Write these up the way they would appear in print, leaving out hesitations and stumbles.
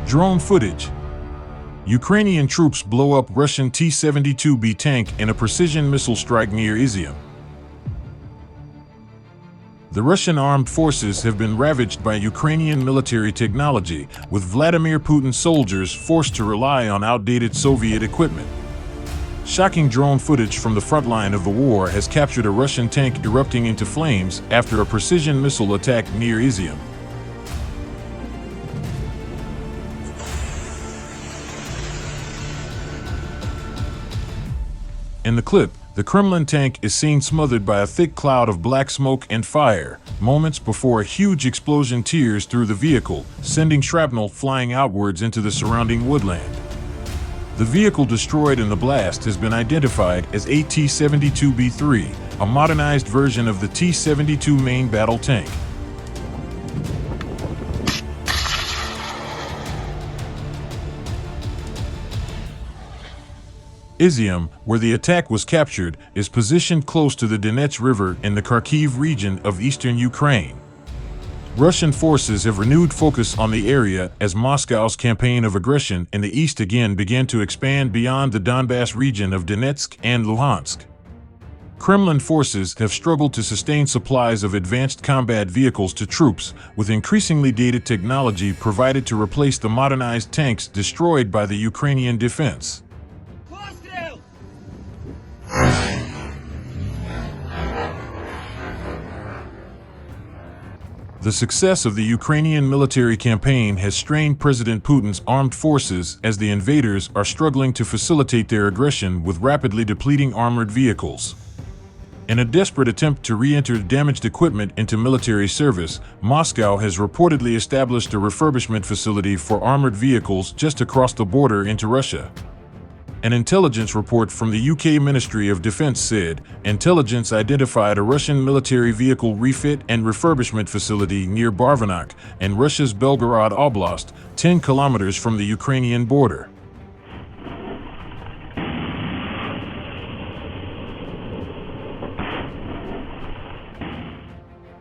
Drone footage. Ukrainian troops blow up Russian T-72B tank in a precision missile strike near Izyum. The Russian armed forces have been ravaged by Ukrainian military technology, with Vladimir Putin's soldiers forced to rely on outdated Soviet equipment. Shocking drone footage from the front line of the war has captured a Russian tank erupting into flames after a precision missile attack near Izyum. In the clip, the Kremlin tank is seen smothered by a thick cloud of black smoke and fire, moments before a huge explosion tears through the vehicle, sending shrapnel flying outwards into the surrounding woodland. The vehicle destroyed in the blast has been identified as a T-72B3, a modernized version of the T-72 main battle tank. Izyum, where the attack was captured, is positioned close to the Donets River in the Kharkiv region of eastern Ukraine. Russian forces have renewed focus on the area as Moscow's campaign of aggression in the east again began to expand beyond the Donbass region of Donetsk and Luhansk. Kremlin forces have struggled to sustain supplies of advanced combat vehicles to troops, with increasingly dated technology provided to replace the modernized tanks destroyed by the Ukrainian defense. The success of the Ukrainian military campaign has strained President Putin's armed forces as the invaders are struggling to facilitate their aggression with rapidly depleting armored vehicles. In a desperate attempt to re-enter damaged equipment into military service, Moscow has reportedly established a refurbishment facility for armored vehicles just across the border into Russia. An intelligence report from the UK Ministry of Defense said intelligence identified a Russian military vehicle refit and refurbishment facility near Barvanok in Russia's Belgorod Oblast, 10 kilometers from the Ukrainian border.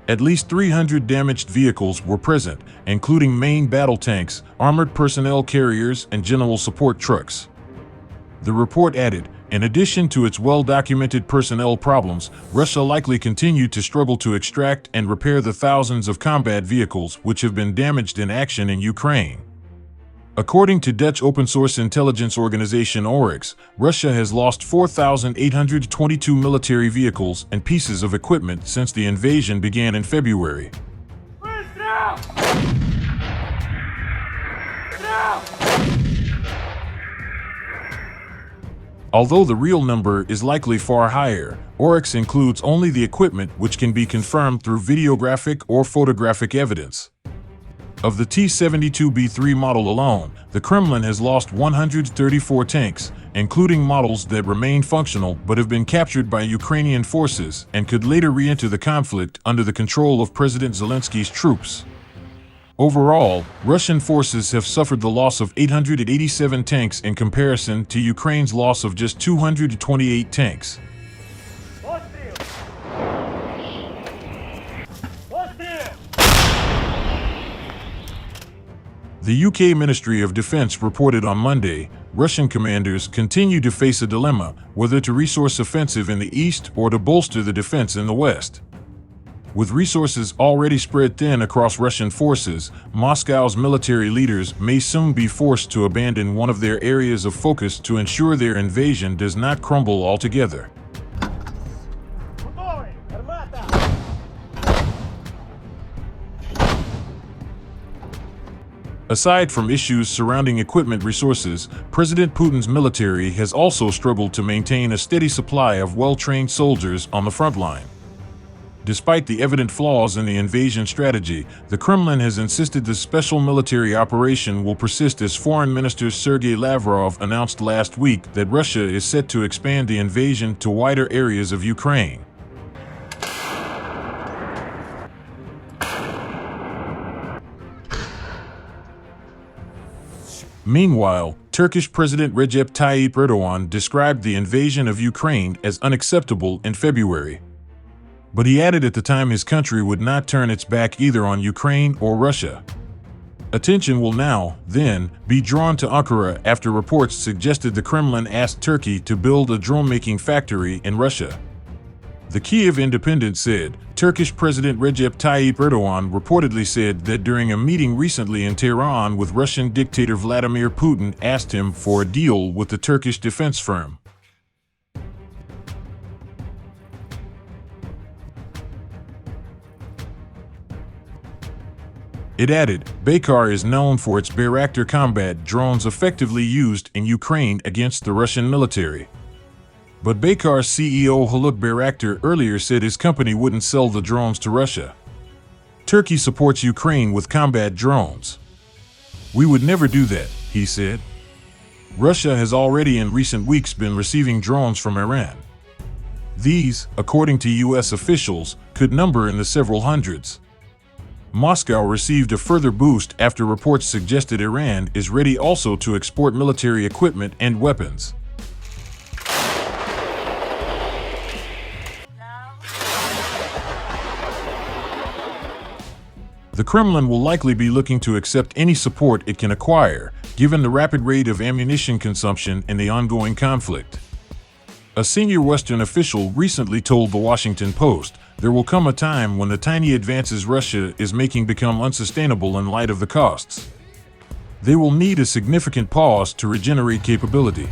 At least 300 damaged vehicles were present, including main battle tanks, armored personnel carriers, and general support trucks. The report added, in addition to its well-documented personnel problems, Russia likely continued to struggle to extract and repair the thousands of combat vehicles which have been damaged in action in Ukraine. According to Dutch open-source intelligence organization Oryx, Russia has lost 4,822 military vehicles and pieces of equipment since the invasion began in February. Although the real number is likely far higher, Oryx includes only the equipment which can be confirmed through videographic or photographic evidence. Of the T-72B3 model alone, the Kremlin has lost 134 tanks, including models that remain functional but have been captured by Ukrainian forces and could later re-enter the conflict under the control of President Zelensky's troops. Overall, Russian forces have suffered the loss of 887 tanks in comparison to Ukraine's loss of just 228 tanks. The UK Ministry of Defense reported on Monday, Russian commanders continue to face a dilemma whether to resource offensive in the east or to bolster the defense in the west. With resources already spread thin across Russian forces, Moscow's military leaders may soon be forced to abandon one of their areas of focus to ensure their invasion does not crumble altogether. Aside from issues surrounding equipment resources, President Putin's military has also struggled to maintain a steady supply of well-trained soldiers on the front line. Despite the evident flaws in the invasion strategy, the Kremlin has insisted the special military operation will persist as Foreign Minister Sergei Lavrov announced last week that Russia is set to expand the invasion to wider areas of Ukraine. Meanwhile, Turkish President Recep Tayyip Erdogan described the invasion of Ukraine as unacceptable in February. But he added at the time his country would not turn its back either on Ukraine or Russia. Attention will now, then, be drawn to Ankara after reports suggested the Kremlin asked Turkey to build a drone-making factory in Russia. The Kyiv Independent said, Turkish President Recep Tayyip Erdogan reportedly said that during a meeting recently in Tehran with Russian dictator Vladimir Putin asked him for a deal with the Turkish defense firm. It added, Baykar is known for its Bayraktar combat drones effectively used in Ukraine against the Russian military. But Baykar's CEO Haluk Bayraktar earlier said his company wouldn't sell the drones to Russia. Turkey supports Ukraine with combat drones. We would never do that, he said. Russia has already in recent weeks been receiving drones from Iran. These, according to U.S. officials, could number in the several hundreds. Moscow received a further boost after reports suggested Iran is ready also to export military equipment and weapons. The Kremlin will likely be looking to accept any support it can acquire, given the rapid rate of ammunition consumption in the ongoing conflict. A senior Western official recently told the Washington Post, there will come a time when the tiny advances Russia is making become unsustainable in light of the costs. They will need a significant pause to regenerate capability.